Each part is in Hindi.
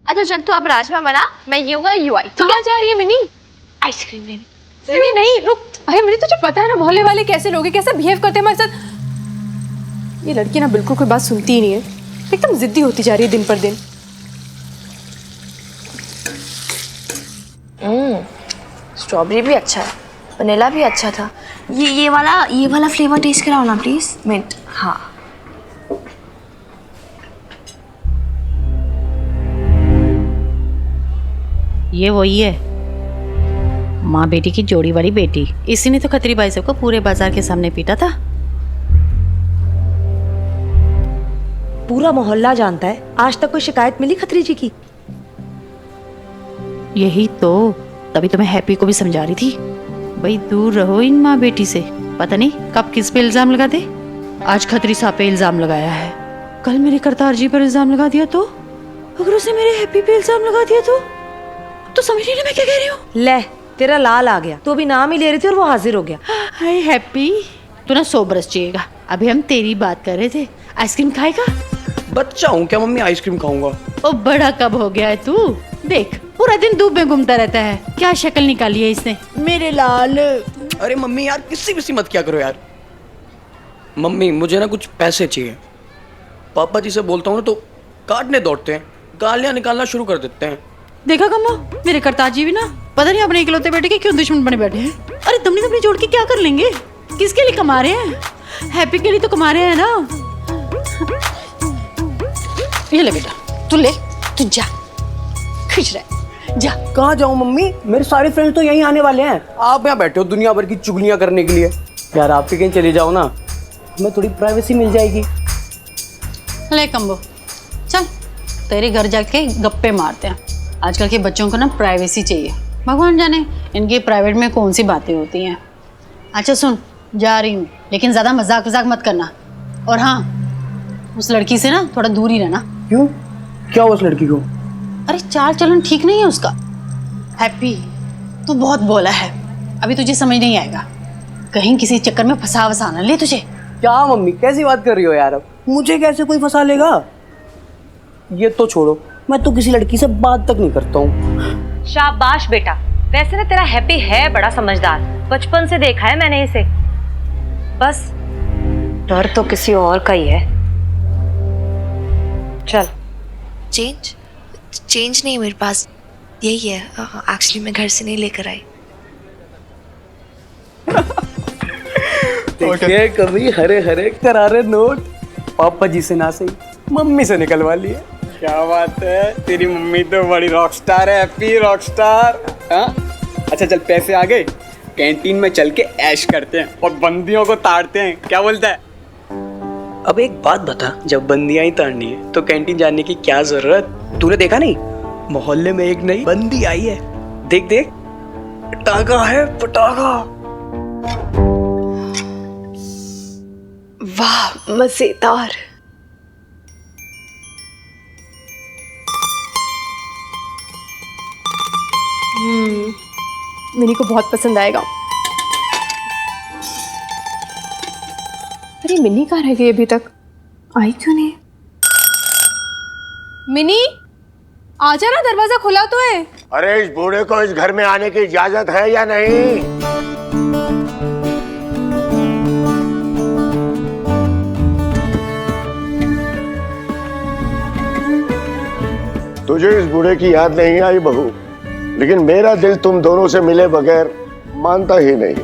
अच्छा चल तू अब राजमा बना, मैं ये होगा यू आई। कहाँ जा रही है मिनी? आइसक्रीम लेने। मिनी नहीं रुक। अरे मिनी तुझे पता है ना मोहल्ले वाले कैसे लोग हैं, कैसे बिहेव करते हैं हमारे साथ। ये लड़की ना बिल्कुल कोई बात सुनती ही नहीं है, एकदम जिद्दी होती जा रही है दिन पर दिन। स्ट्रॉबेरी भी अच्छा है, वनीला भी अच्छा था। ये वाला फ्लेवर टेस्ट कराओ ना प्लीज। मिंट। हाँ ये वही है, माँ बेटी की जोड़ी वाली बेटी। इसी ने तो खत्री भाई साहब को पूरे बाजार के सामने पीटा था। पूरा मोहल्ला जानता है, आज तक कोई शिकायत मिली खत्री जी की? यही तो, तभी तो मैं हैप्पी को भी समझा रही थी, भाई दूर रहो इन माँ बेटी से। पता नहीं कब किस पे इल्जाम लगा दे। आज खत्री साहब पे इल्जाम लगाया है, कल मेरे करतार जी पर इल्जाम लगा दिया तो, अगर उसे मेरे हैप्पी पे इल्जाम लगा दिया तो समझ रही ना मैं क्या कह रही हूँ। ले तेरा लाल आ गया, तो अभी नाम ही ले रही थी और वो हाजिर हो गया। हाय हैप्पी, तू ना 100 बरस जिएगा। अभी हम तेरी बात कर रहे थे, आइसक्रीम खाएगा? बच्चा हूँ क्या मम्मी, आइसक्रीम खाऊंगा। ओ बड़ा कब हो गया है तू, देख पूरा दिन धूप में घूमता रहता है, क्या शक्ल निकाली है इसने मेरे लाल। अरे मम्मी यार किसी किसी मत क्या करो यार। मम्मी मुझे ना कुछ पैसे चाहिए। पापा जी से बोलता हूँ ना तो काटने दौड़ते हैं, गालियाँ निकालना शुरू कर देते हैं। देखा कम्मा, मेरे करतार जी भी ना पता नहीं अपने इकलौते बेटे के क्यों दुश्मन बने बैठे हैं। अरे तुमने अपनी जोड़ के क्या कर लेंगे, किसके लिए कमा रहे हैं? हैप्पी के लिए तो कमा रहे हैं ना। ये ले बेटा, तू ले, तू जा, खुश रह, जा। कहाँ जाऊँ मम्मी, मेरे सारे फ्रेंड्स तो यहीं आने वाले हैं। आप यहाँ बैठे हो दुनिया भर की चुगलियाँ करने के लिए। यार आप भी कहीं चले जाओ ना, हमें थोड़ी प्राइवेसी मिल जाएगी। ले कम्बो चल, तेरे घर जाके गप्पे मारते हैं। आजकल के बच्चों को ना प्राइवेसी चाहिए, भगवान जाने इनकी प्राइवेट में कौन सी बातें होती हैं। अच्छा सुन, जा रही हूँ लेकिन ज़्यादा मजाक वजाक मत करना। और हाँ, उस लड़की से ना थोड़ा दूर ही रहना। क्यों, क्या हुआ उस लड़की को? अरे चाल चलन ठीक नहीं है उसका। हैप्पी तू बहुत बोला है, अभी तुझे समझ नहीं आएगा, कहीं किसी चक्कर में फंसा वसा ना ले तुझे। क्या मम्मी कैसी बात कर रही हो यार, अब मुझे कैसे कोई फंसा लेगा? ये तो छोड़ो, मैं तो किसी लड़की से बात तक नहीं करता हूँ। शाबाश बेटा, वैसे ना तेरा हैप्पी है बड़ा समझदार, बचपन से देखा है मैंने इसे। बस डर तो किसी और का ही है। चल। चेंज नहीं मेरे पास, यही है। एक्चुअली मैं घर से नहीं लेकर आई। देखिए कभी हरे हरे करारे नोट, पापा जी से ना सही मम्मी से निकलवा लिए। क्या बात है, तेरी मम्मी तो बड़ी रॉकस्टार है, हैप्पी रॉकस्टार। हाँ अच्छा चल, पैसे आ गए, कैंटीन में चल के ऐश करते हैं और बंदियों को ताड़ते हैं, क्या बोलता है? अब एक बात बता, जब बंदियां ही ताड़नी है तो कैंटीन जाने की क्या जरूरत? तूने देखा नहीं, मोहल्ले में एक नई बंदी आई है, देख देख, पटाखा है पटाखा। वाह मजेदार। मिनी को बहुत पसंद आएगा। अरे मिनी कहाँ रह गई अभी तक, आई क्यों नहीं? मिनी आजा ना, दरवाजा खुला तो है। अरे इस बूढ़े को इस घर में आने की इजाजत है या नहीं? तुझे इस बूढ़े की याद नहीं आई बहू, लेकिन मेरा दिल तुम दोनों से मिले बगैर मानता ही नहीं।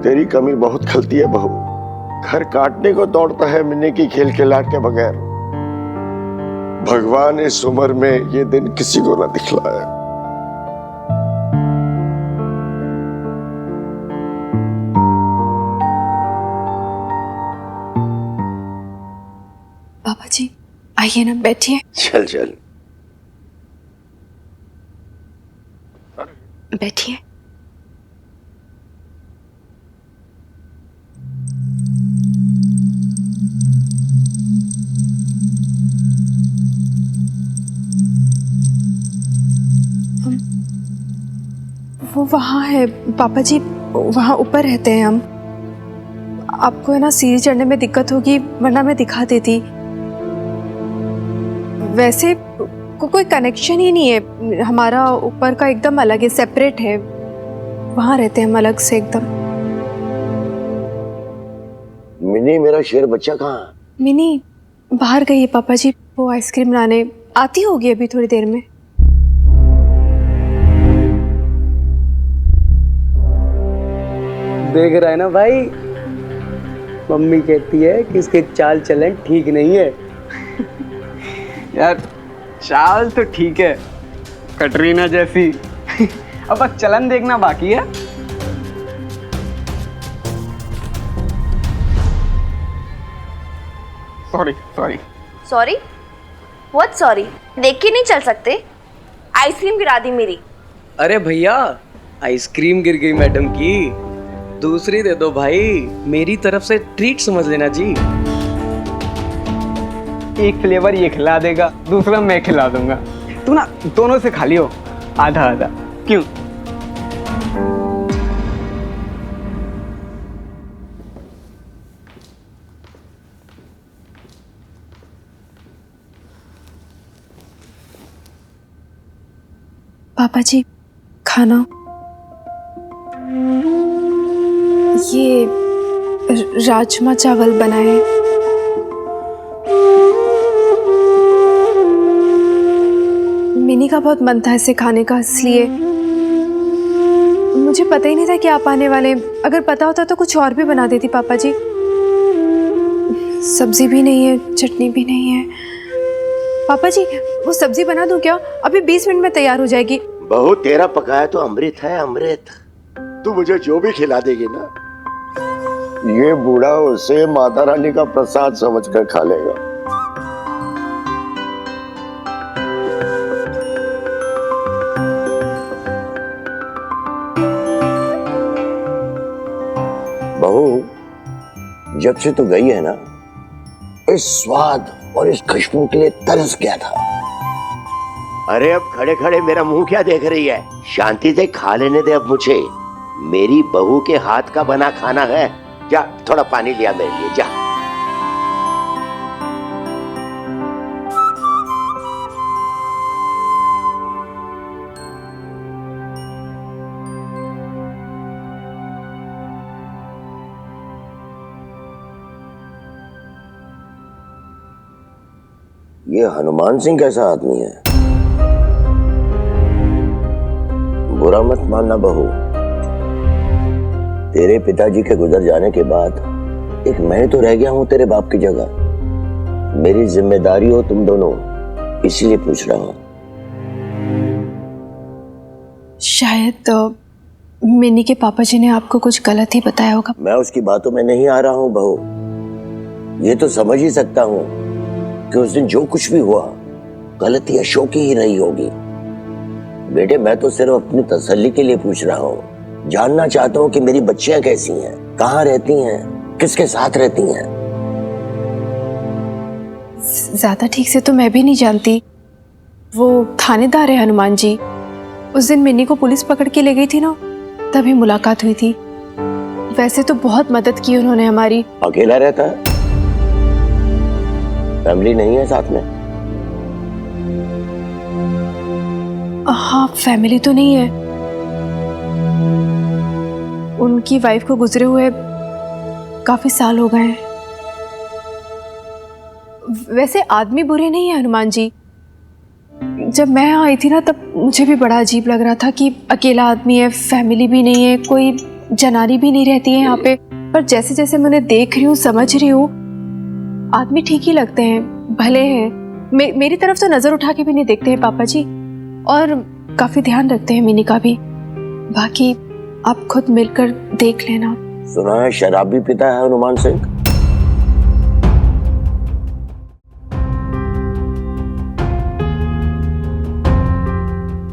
तेरी कमी बहुत खलती है बहू, घर काटने को दौड़ता है मिन्नी की खेल खिलाट के बगैर। भगवान इस उम्र में ये दिन किसी को ना दिखलाए। पापा जी आइए ना, बैठिए। चल चल बैठिए। वो वहाँ है पापा जी, वहाँ ऊपर रहते हैं हम। आपको है ना सीढ़ी चढ़ने में दिक्कत होगी, वरना मैं दिखा देती। वैसे कोई कनेक्शन ही नहीं है, हमारा ऊपर का एकदम अलग है, सेपरेट है। वहाँ रहते हैं हम अलग से एकदम। मिनी मेरा शेर बच्चा कहाँ? मिनी बाहर गई है पापा जी, वो आइसक्रीम लाने आती होगी अभी थोड़ी देर में। देख रहा है ना भाई, मम्मी कहती है कि इसके चाल चलन ठीक नहीं है। यार चाल तो ठीक है, कटरीना जैसी। अब बस चलन देखना बाकी है। Sorry sorry sorry? What sorry? देख के नहीं चल सकते? आइसक्रीम गिरा दी मेरी। अरे भैया, आइसक्रीम गिर गई मैडम की, दूसरी दे दो भाई, मेरी तरफ से ट्रीट समझ लेना जी। एक फ्लेवर ये खिला देगा, दूसरा मैं खिला दूंगा। तू ना दोनों से खा लियो, आधा आधा। क्यों? पापा जी खाना, ये राजमा चावल बनाए। मिनी का बहुत मन था इसे खाने का, इसलिए मुझे पता ही नहीं था कि आप आने वाले। अगर पता होता तो कुछ और भी बना देती पापा जी। सब्जी भी नहीं है, चटनी भी नहीं है। पापा जी वो सब्जी बना दूं क्या? अभी 20 मिनट में तैयार हो जाएगी। बहू तेरा पकाया तो अमृत है, अमृत। तू मुझे जो भी खिला देगी ना, ये बूढ़ा उसे माता रानी का प्रसाद समझकर खा लेगा। बहू, जब से तू गई है ना, इस स्वाद और इस खुशबू के लिए तरस गया था। अरे अब खड़े खड़े मेरा मुंह क्या देख रही है? शांति से खा लेने दे अब मुझे। मेरी बहू के हाथ का बना खाना है। जा थोड़ा पानी लिया मेरे लिए, जा। ये हनुमान सिंह कैसा आदमी है? बुरा मत मानना बहू, तेरे पिताजी के गुजर जाने के बाद एक मैं तो रह गया हूं तेरे बाप की जगह। मेरी जिम्मेदारी हो तुम दोनों, इसीलिए पूछ रहा हूं। शायद तो मिनी के पापा जी ने आपको कुछ गलत ही बताया होगा। मैं उसकी बातों में नहीं आ रहा हूं बहू, ये तो समझ ही सकता हूं कि उस दिन जो कुछ भी हुआ गलती अशोक की ही रही होगी। बेटे मैं तो सिर्फ अपनी तसल्ली के लिए पूछ रहा हूँ, जानना चाहता हूँ कि मेरी बच्चियां कैसी हैं, कहाँ रहती हैं, किसके साथ रहती हैं। ज्यादा ठीक से तो मैं भी नहीं जानती। वो थानेदार है हनुमान जी। उस दिन मिनी को पुलिस पकड़ के ले गई थी ना, तभी मुलाकात हुई थी। वैसे तो बहुत मदद की उन्होंने हमारी। अकेला रहता है? फैमिली नहीं है साथ में? हाँ फैमिली तो नहीं है, उनकी वाइफ को गुजरे हुए काफी साल हो गए हैं। वैसे आदमी बुरे नहीं है हनुमान जी। जब मैं यहाँ आई थी ना, तब मुझे भी बड़ा अजीब लग रहा था कि अकेला आदमी है, फैमिली भी नहीं है, कोई जनानी भी नहीं रहती है यहाँ पे। पर जैसे जैसे मैं उन्हें देख रही हूँ, समझ रही हूँ, आदमी ठीक ही लगते हैं, भले हैं। मेरी तरफ तो नजर उठा के भी नहीं देखते हैं पापा जी, और काफी ध्यान रखते हैं मिनी का भी। बाकी आप खुद मिलकर देख लेना। सुना है शराब भी पीता है हनुमान सिंह?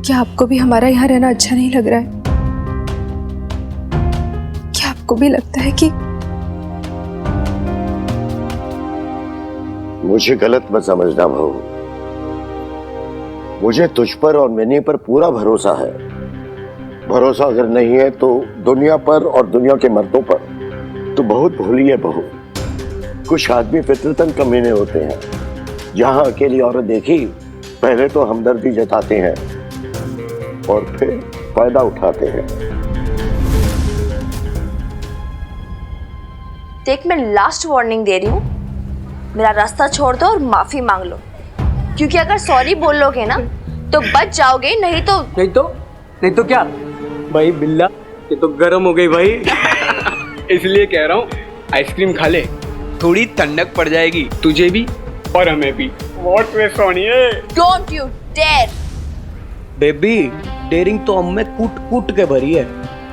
क्या आपको भी हमारा यहाँ रहना अच्छा नहीं लग रहा है? क्या आपको भी लगता है कि मुझे गलत मत समझना बहू, मुझे तुझ पर और मिनी पर पूरा भरोसा है। भरोसा अगर नहीं है तो दुनिया पर और दुनिया के मर्दों पर तो बहुत भोली है बहू। कुछ आदमी फितरतन कमीने होते हैं। जहां अकेली औरत देखी पहले तो हमदर्दी जताते हैं और फिर फायदा उठाते हैं। देख, मैं लास्ट वार्निंग दे रही हूँ, मेरा रास्ता छोड़ दो और माफी मांग लो, क्योंकि अगर सॉरी बोल लोगे ना तो बच जाओगे, नहीं तो क्या भाई बिल्ला, ये तो गर्म हो गई भाई। इसलिए कह रहा हूँ आइसक्रीम खा ले, थोड़ी ठंडक पड़ जाएगी तुझे भी और हमें भी। व्हाट वे सोनिए, don't you dare. Baby daring तो हम में कूट कूट के भरी है,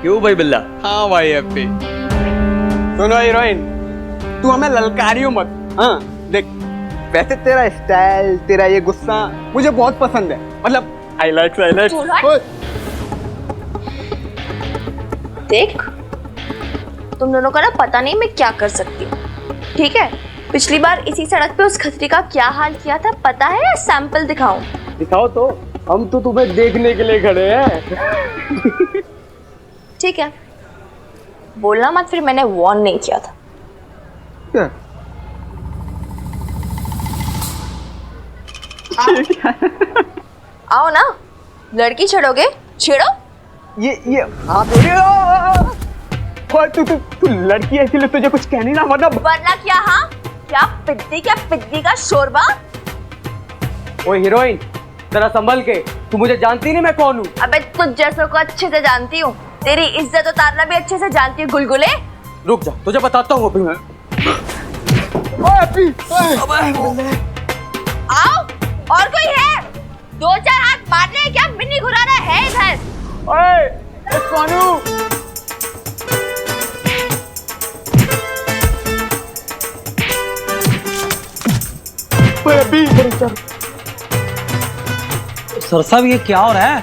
क्यों भाई बिल्ला? हाँ भाई हैप्पी। सुनो हीरोइन, तू हमें ललकारियो मत। हाँ देख, वैसे तेरा स्टाइल, तेरा ये गुस्सा मुझे बहुत पसंद है, मतलब आई लाइक। देख, तुम दोनों का ना पता नहीं मैं क्या कर सकती हूँ, ठीक है? पिछली बार इसी सड़क पे उस खतरी का क्या हाल किया था पता है, या सैंपल दिखाऊं? दिखाओ तो, हम तो तुम्हें देखने के लिए खड़े हैं। ठीक है, बोलना मत फिर मैंने वार्न नहीं किया था। क्या? आओ ना, लड़की छेड़ोगे? छेड़ो। ये हाँ तू लड़की है इसलिए तुझे कुछ कहनी ना, मतलब वरना क्या? हाँ क्या पिद्दी का शोरबा। ओए हीरोइन, जरा संभल के, तू मुझे जानती नहीं मैं कौन हूँ। अबे तुझ जैसों को अच्छे से जानती हूँ, तेरी इज्जत उतारना भी अच्छे से जानती हूँ गुलगुले। रुक जा, तुझे बताता हूँ अभी मैं। आओ, और कोई है? 2-4 हाथ मारने हैं क्या? मिन्नी घुराना है इधर। ओए सोनू, सर साहब ये क्या हो रहा है?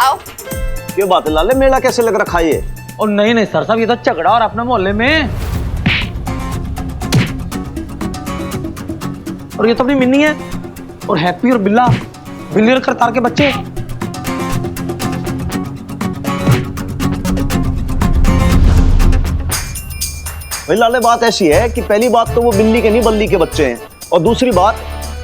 आओ। ये बात है लाले, मेला कैसे लग रखा है ये? और नहीं सर साहब, ये तो झगड़ा हो रहा है अपने मोहल्ले में। और ये तो अपनी मिन्नी है, और हैप्पी और बिल्ला, बिल्ली और करतार के बच्चे। भाई लाले, बात ऐसी है कि पहली बात तो वो बिल्ली के नहीं बल्ली के बच्चे हैं, और दूसरी बात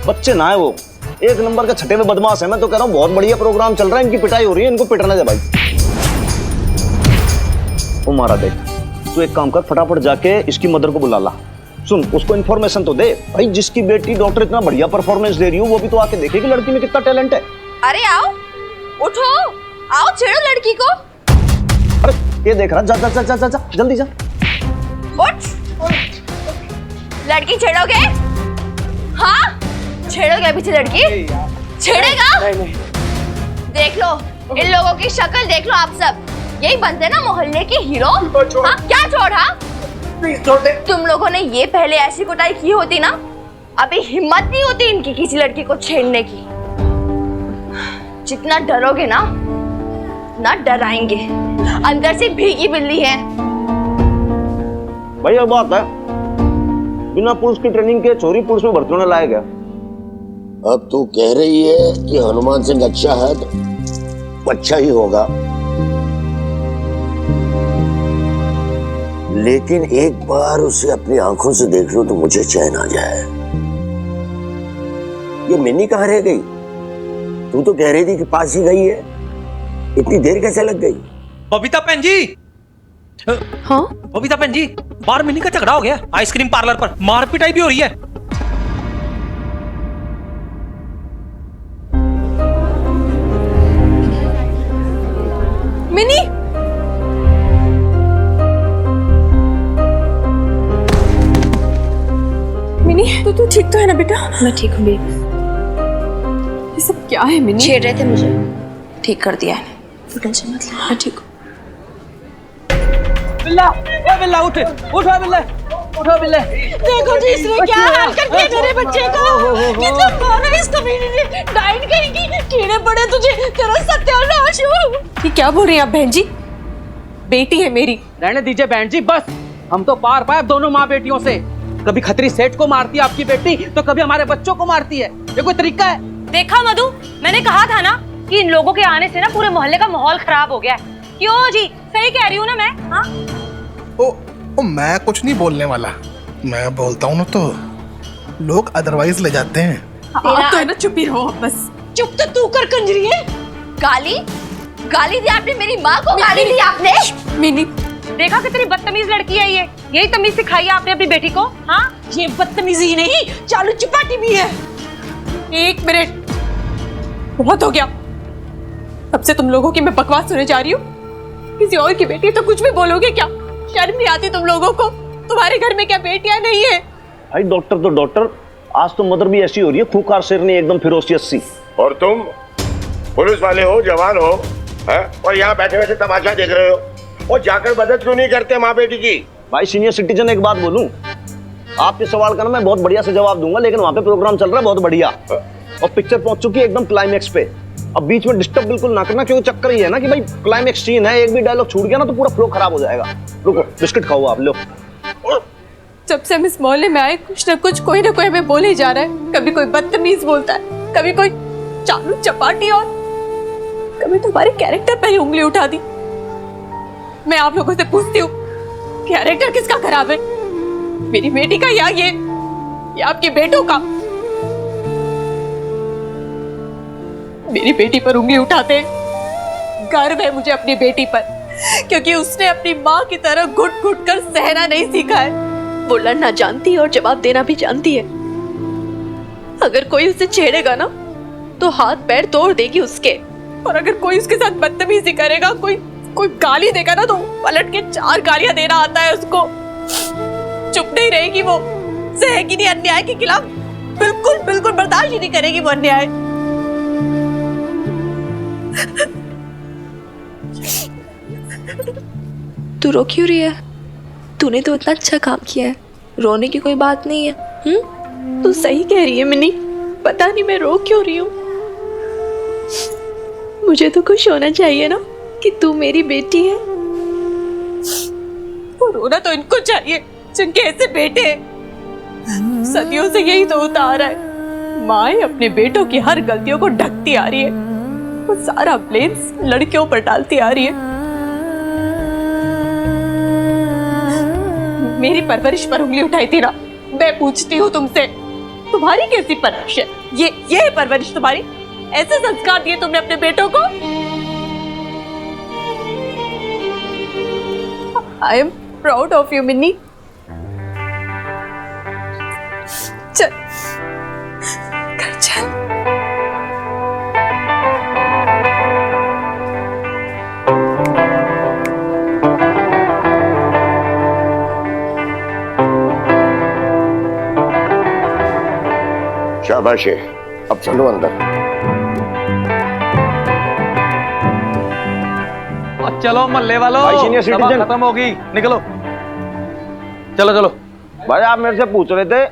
बच्चे ना है, वो एक नंबर के छठे में बदमाश है। मैं तो कह रहा हूँ बहुत बढ़िया प्रोग्राम चल रहा है, इनकी पिटाई हो रही है, इनको पिटने दे भाई। ओ मारा देख, तू एक काम कर, फटाफट जाके इसकी मदर को बुला ला। सुन, उसको इन्फॉर्मेशन तो दे भाई, जिसकी बेटी डॉक्टर इतना बढ़िया परफॉर्मेंस दे रही हो, वो भी तो आके देखे कि लड़की में कितना टैलेंट है। अरे आओ, उठो, आओ छेड़ो लड़की को। अरे ये देख रहा, जा जा जा जा जा जल्दी जा। उठ, लड़की छेड़ोगे? हाँ, छेड़ोगे अभी से लड़की? छेड़ेगा? नहीं। देख लो, इन लोगों की शक्ल देख लो आप सब, यही बनते ना मोहल्ले के हीरो। हाँ क्या छोड़? हाँ तुम लोगों ने ये पहले ऐसी कुटाई की होती ना, अभी हिम्मत नहीं होती इनकी किसी लड़की को छेड़ने की। जितना डरोगे ना डराएंगे, अंदर से भीगी बिल्ली है। भाई अब बात है, बिना पुलिस की ट्रेनिंग के चोरी पुलिस में भर्ती होने लाया गया। अब तू कह रही है कि हनुमान सिंह अच्छा है तो अच्छा ही होगा, लेकिन एक बार उसे अपनी आंखों से देख लो तो मुझे चैन आ जाए। ये मिन्नी कहाँ रह गई? तू तो कह रही थी कि पास ही गई है, इतनी देर कैसे लग गई? बबीता बहन जी। हाँ बबीता बहन जी, बाहर मिन्नी का झगड़ा हो गया आइसक्रीम पार्लर पर, मारपिटाई भी हो रही है। मिनी, मिनी तू ठीक तो है ना बेटा? मैं ठीक हूँ बेबी। ये सब क्या है मिनी? छेड़ रहे थे मुझे, ठीक कर दिया है, तू टेंशन मत ले, मैं ठीक हूँ। बिल्ला, ए बिल्ला उठ, उठो बिल्ला, उठो बिल्ला। देखो जी इसने क्या हाल कर दिया मेरे बच्चे का। ये तो मारा इस कमीने ने, डाइन कहेगी, कीड़े पड़े तुझे, तेरा सत्यानाश हो। ये क्या बोल रही हैं आप बहन जी? बेटी है मेरी। रहने दीजिए बहन जी, बस हम तो पार पाए दोनों माँ बेटियों से। कभी खतरी सेठ को मारती है आपकी बेटी, तो कभी हमारे बच्चों को मारती है। ये कोई तरीका है? देखा मधु, मैंने कहा था ना, कि इन लोगों के आने से ना पूरे मोहल्ले का माहौल खराब हो गया है। क्यों जी, सही कह रही हूँ ना मैं? हाँ ओ मैं कुछ नहीं बोलने वाला, मैं बोलता हूँ ना तो लोग अदरवाइज ले जाते हैं। आप तो है ना, चुप ही रहो बस। चुप तो तू कर कंजरी है। गाली गाली दी आपने मेरी माँ को, गाली दी आपने। मिनी, देखा कितनी बदतमीज लड़की है ये। यही तमीज सिखाई है आपने अपनी बेटी को? हाँ, ये बदतमीजी नहीं, चालू चिपाटी भी है। 1 मिनट, बहुत हो गया। अब से तुम लोगों की मैं बकवास सुनने जा रही हूँ। किसी और की बेटी तो कुछ भी बोलोगे क्या? शर्म नहीं आती तुम लोगों को? तुम्हारे घर में क्या बेटियां नहीं है? भाई डॉक्टर तो डॉक्टर, आज तो मदर भी ऐसी हो रही है, खूंखार शेरनी एकदम फिरोसियत सी। और तुम पुलिस वाले हो, जवान हो, हैं? और यहाँ बैठे बैठे तमाशा देख रहे हो, और जाकर मदद क्यों नहीं करते माँ बेटी की? भाई सीनियर सिटीजन, एक बात बोलूं, आपके सवाल का ना मैं बहुत बढ़िया से जवाब दूंगा, लेकिन वहां पे प्रोग्राम चल रहा है बहुत बढ़िया और पिक्चर पहुंच चुकी है एकदम क्लाइमैक्स पे। अब बीच में डिस्टर्ब बिल्कुल ना करना, क्योंकि चक्कर ये है ना कि भाई क्लाइमैक्स सीन है, एक भी डायलॉग छूट गया ना तो पूरा फ्लो खराब हो जाएगा। रुको, बिस्किट खाओ आप लोग। जब से हम इस मोहल्ले में आए, कुछ ना कुछ कोई ना कोई हमें बोले ही जा रहा है। कभी कोई बदतमीज बोलता है, कभी कोई चालू चपाटी, और कभी तो हमारे कैरेक्टर पे ही उंगली उठा दी। मैं आप लोगों से पूछती हूँ, कैरेक्टर किसका खराब है? मेरी बेटी का या ये आपके बेटों का? मेरी बेटी पर उंगली उठाते गर्व है मुझे अपनी बेटी पर, क्योंकि उसने अपनी माँ की तरह घुट घुट कर सहना नहीं सीखा है। वो लड़ना जानती है और जवाब देना भी जानती है। अगर कोई उसे छेड़ेगा ना तो हाथ पैर तोड़ देगी उसके, और अगर कोई उसके साथ बदतमीजी करेगा, कोई गाली देगा ना तो पलट के 4 गालियां देना आता है उसको। चुप नहीं रहेगी वो, सहेगी नहीं अन्याय के खिलाफ, बिल्कुल बिल्कुल बर्दाश्त ही नहीं करेगी वो अन्याय। तू रो क्यों रही है? तूने तो इतना अच्छा काम किया है, रोने की कोई बात नहीं है। तू सही कह रही है मिनी, पता नहीं मैं रो क्यों रही हूँ। मुझे तो खुश होना चाहिए ना कि तू मेरी बेटी है। और रोना तो इनको चाहिए जिनके ऐसे बेटे हैं। सदियों से यही तो होता आ रहा है, माँ अपने बेटों की हर गलतियों को ढकती आ रही है, वो सारा ब्लेम लड़कियों पर डालती आ रही है। मेरी परवरिश पर उंगली उठाई थी ना, मैं पूछती हूँ तुमसे, तुम्हारी कैसी परवरिश है? ये है परवरिश तुम्हारी? ऐसे संस्कार दिए तुमने अपने बेटों को? I am proud of you Minni. चल घर चल। शाबाश है, अब चलो अंदर। अब चलो मोहल्ले वालों, भाई सीनियर सभा सिटीजन। खत्म होगी, निकलो। चलो चलो। भाई आप मेरे से पूछ रहे थे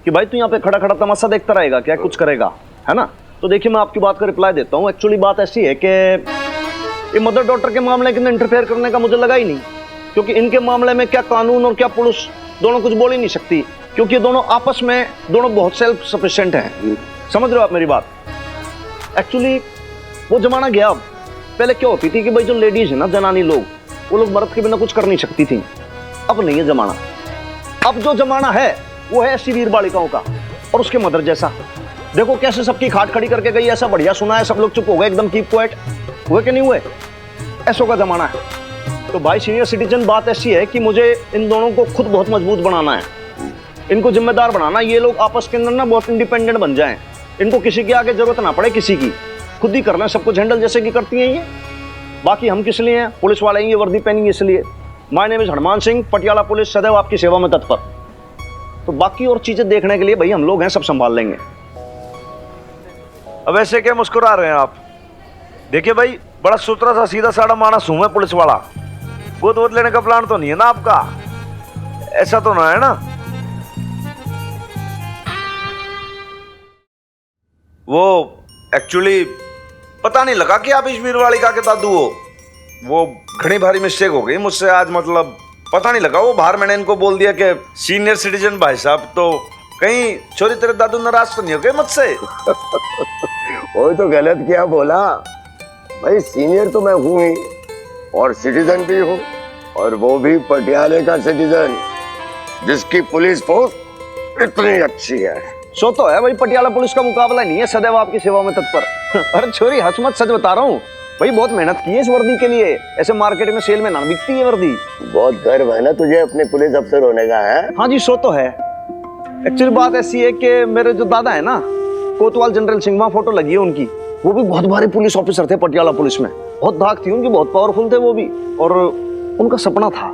कि भाई तू यहाँ पे खड़ा खड़ा तमाशा देखता रहेगा क्या, कुछ करेगा, है ना? तो देखिए मैं आपकी बात का रिप्लाई देता हूँ। एक्चुअली बात ऐसी है कि ये मदर डॉटर के मामले के अंदर इंटरफेयर करने का मुझे लगा ही नहीं, क्योंकि इनके मामले में क्या कानून और क्या पुलिस दोनों कुछ बोल ही नहीं सकती, क्योंकि ये दोनों आपस में दोनों बहुत सेल्फ सफिशिएंट हैं। समझ रहे हो आप मेरी बात? एक्चुअली वो जमाना गया। अब पहले क्या होती थी कि भाई जो लेडीज है ना, जनानी लोग, वो लोग मर्द के बिना कुछ कर नहीं सकती थी। अब नहीं है जमाना। अब जो जमाना है वो है ऐसी वीर बालिकाओं का और उसके मदर जैसा। देखो कैसे सबकी खाट खड़ी करके गई, ऐसा बढ़िया सुना है, सब लोग चुप हो गए एकदम, कीप क्वाइट। हुए कि नहीं हुए? ऐसो का जमाना है। तो भाई सीनियर सिटीजन, बात ऐसी है कि मुझे इन दोनों को खुद बहुत मजबूत बनाना है, इनको जिम्मेदार बनाना। ये लोग आपस के अंदर ना बहुत इंडिपेंडेंट बन जाएं, इनको किसी की आगे जरूरत ना पड़े, किसी की, खुद ही करना सब कुछ हैंडल जैसे कि करती हैं ये। बाकी हम किस लिए हैं? पुलिस वाले हैं, ये वर्दी पहनेंगे इसलिए। My name is Hanuman Singh, Patiala police, सदैव आपकी सेवा में तत्पर। तो बाकी और चीजें देखने के लिए भाई हम लोग हैं, सब संभाल लेंगे। अब ऐसे क्या मुस्कुरा रहे हैं आप? देखिए भाई, बड़ा सुथरा सा सीधा साधा मानस हूं मैं, पुलिस वाला। गोद लेने का प्लान तो नहीं है ना आपका? ऐसा तो ना है ना? वो एक्चुअली पता नहीं लगा कि आप इस वीरवालिका के दादू हो। वो घनी भारी मिस्टेक हो गई मुझसे आज, मतलब पता नहीं लगा। वो बाहर मैंने इनको बोल दिया कि सीनियर सिटीजन भाई साहब, तो कहीं छोरी तेरे दादू नाराज तो नहीं हो गए मुझसे? कोई तो गलत क्या बोला भाई, सीनियर तो मैं हूं ही और सिटीजन भी हूं, और वो भी पटियाले का सिटीजन जिसकी पुलिस फोर्स इतनी अच्छी है। सो तो है भाई, पटियाला पुलिस का मुकाबला नहीं है, सदैव आपकी सेवा में तत्पर। अरे छोरी हंस मत, सच बता रहा हूँ भाई, बहुत मेहनत की है इस वर्दी के लिए, ऐसे मार्केट में सेल में ना बिकती है वर्दी। बहुत गर्व है ना तुझे अपने पुलिस अफसर होने का, है? हाँ जी, सो तो है। एक्चुअली बात ऐसी है कि मेरे जो दादा है ना, कोतवाल जनरल सिंह, वहाँ फोटो लगी है उनकी, वो भी बहुत बड़े पुलिस ऑफिसर थे पटियाला पुलिस में, बहुत धाक थी उनकी, बहुत पावरफुल थे वो भी। और उनका सपना था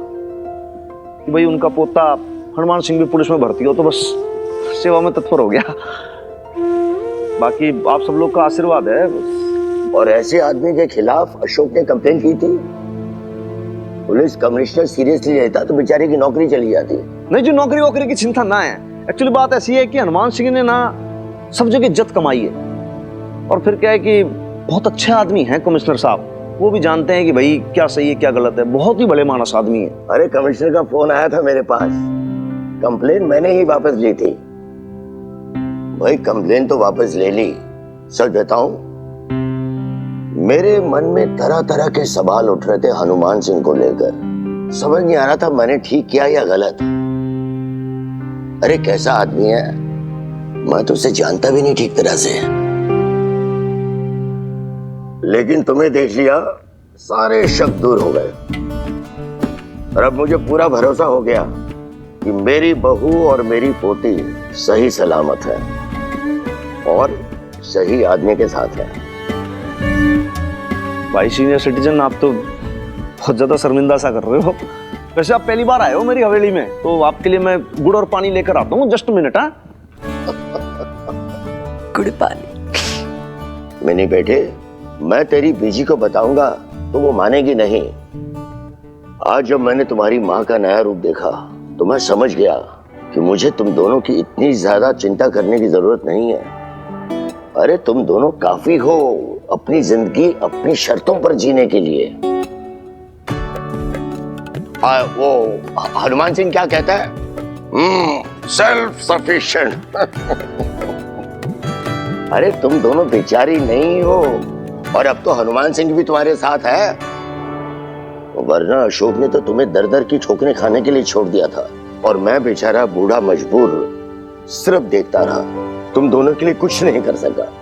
कि भाई उनका पोता हनुमान सिंह भी पुलिस में भर्ती हो, तो बस सेवा में तत्पर हो गया। बाकी आप सब लोग का आशीर्वाद है। और ऐसे आदमी के खिलाफ अशोक ने कंप्लेंट की थी, पुलिस कमिश्नर सीरियसली लेता तो बेचारे की नौकरी चली जाती। नहीं, जो नौकरी वोकरी की चिंता ना है, एक्चुअली बात ऐसी है कि हनुमान सिंह ने ना सब जगह इज्जत कमाई है, और फिर क्या है कि बहुत अच्छे आदमी हैं कमिश्नर साहब, वो भी जानते हैं कि भाई क्या सही है क्या गलत है, बहुत ही बड़े मानस आदमी है। अरे कमिश्नर का फोन आया था मेरे पास, कंप्लेन मैंने ही वापस ली थी। भाई कंप्लेन तो वापस ले ली, सच बताऊं मेरे मन में तरह तरह के सवाल उठ रहे थे हनुमान सिंह को लेकर, समझ नहीं आ रहा था मैंने ठीक किया या गलत। अरे कैसा आदमी है, मैं तो उसे जानता भी नहीं ठीक तरह से, लेकिन तुम्हें देख लिया सारे शक दूर हो गए, और अब मुझे पूरा भरोसा हो गया कि मेरी बहू और मेरी पोती सही सलामत है और सही आदमी के साथ है। भाई सीनियर सिटीजन, आप तो बहुत ज्यादा शर्मिंदा सा कर रहे हो। वैसे आप पहली बार आए हो मेरी हवेली में, तो आपके लिए मैं गुड़ और पानी लेकर आता हूँ, जस्ट मिनट। हाँ, गुड़ पानी? मैंने बेटे, मैं तेरी बीजी को बताऊंगा तो वो मानेगी नहीं। आज जब मैंने तुम्हारी माँ का नया रूप देखा तो मैं समझ गया कि मुझे तुम दोनों की इतनी ज्यादा चिंता करने की जरूरत नहीं है। अरे तुम दोनों काफी हो अपनी जिंदगी अपनी शर्तों पर जीने के लिए। वो हनुमान सिंह क्या कहता है, सेल्फ सफिशिएंट। अरे तुम दोनों बेचारी नहीं हो, और अब तो हनुमान सिंह भी तुम्हारे साथ है, वरना अशोक ने तो तुम्हें दर दर की ठोकरें खाने के लिए छोड़ दिया था, और मैं बेचारा बूढ़ा मजबूर सिर्फ देखता रहा, तुम दोनों के लिए कुछ नहीं कर सका।